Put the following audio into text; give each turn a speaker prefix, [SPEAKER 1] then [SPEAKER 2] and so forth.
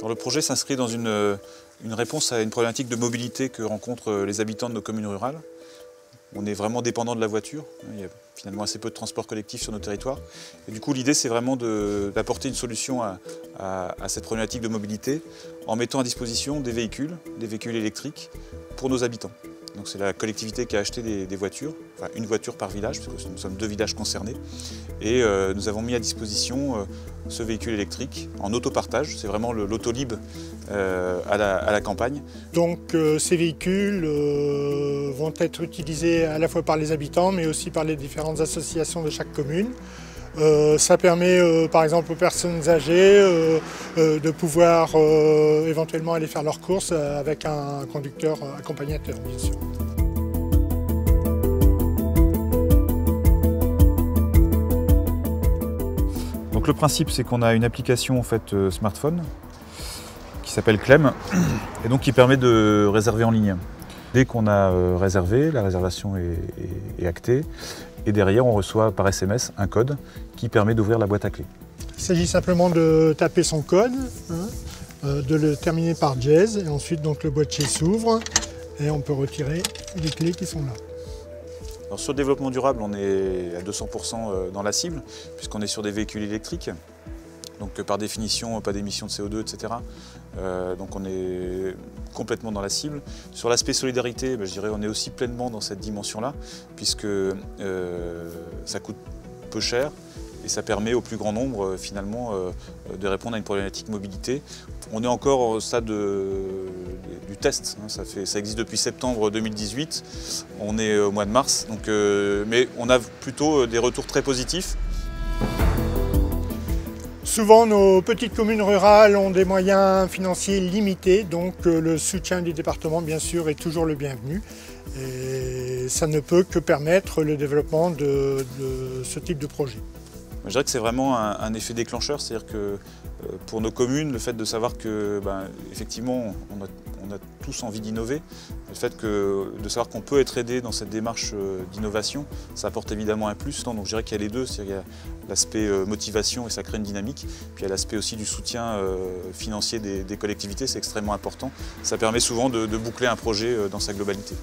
[SPEAKER 1] Alors, le projet s'inscrit dans une réponse à une problématique de mobilité que rencontrent les habitants de nos communes rurales. On est vraiment dépendant de la voiture, il y a finalement assez peu de transport collectif sur nos territoires. Et du coup, l'idée, c'est vraiment d'apporter une solution à cette problématique de mobilité en mettant à disposition des véhicules électriques pour nos habitants. Donc c'est la collectivité qui a acheté des voitures, enfin une voiture par village, parce que nous sommes 2 villages concernés. Et nous avons mis à disposition ce véhicule électrique en autopartage, c'est vraiment l'autolib à la campagne.
[SPEAKER 2] Donc ces véhicules vont être utilisés à la fois par les habitants, mais aussi par les différentes associations de chaque commune. Ça permet par exemple aux personnes âgées de pouvoir éventuellement aller faire leurs courses avec un conducteur accompagnateur, bien sûr.
[SPEAKER 1] Donc le principe, c'est qu'on a une application en fait, smartphone qui s'appelle Clem et donc qui permet de réserver en ligne. Dès qu'on a réservé, la réservation est actée. Et derrière, on reçoit par SMS un code qui permet d'ouvrir la boîte à clés.
[SPEAKER 2] Il s'agit simplement de taper son code, de le terminer par dièse, et ensuite donc, le boîtier s'ouvre et on peut retirer les clés qui sont là.
[SPEAKER 1] Alors, sur le développement durable, on est à 200% dans la cible, puisqu'on est sur des véhicules électriques. Donc par définition, pas d'émissions de CO2, etc. Donc on est complètement dans la cible. Sur l'aspect solidarité, je dirais on est aussi pleinement dans cette dimension-là, puisque ça coûte peu cher et ça permet au plus grand nombre finalement de répondre à une problématique mobilité. On est encore au stade du test, ça existe depuis septembre 2018, on est au mois de mars, donc, mais on a plutôt des retours très positifs.
[SPEAKER 2] Souvent, nos petites communes rurales ont des moyens financiers limités, donc le soutien du département, bien sûr, est toujours le bienvenu. Et ça ne peut que permettre le développement de ce type de projet.
[SPEAKER 1] Je dirais que c'est vraiment un effet déclencheur, c'est-à-dire que pour nos communes, le fait de savoir que, effectivement, on a tous envie d'innover, le fait de savoir qu'on peut être aidé dans cette démarche d'innovation, ça apporte évidemment un plus. Donc je dirais qu'il y a les deux, c'est-à-dire qu'il y a l'aspect motivation et ça crée une dynamique, puis il y a l'aspect aussi du soutien financier des collectivités, c'est extrêmement important. Ça permet souvent de boucler un projet dans sa globalité.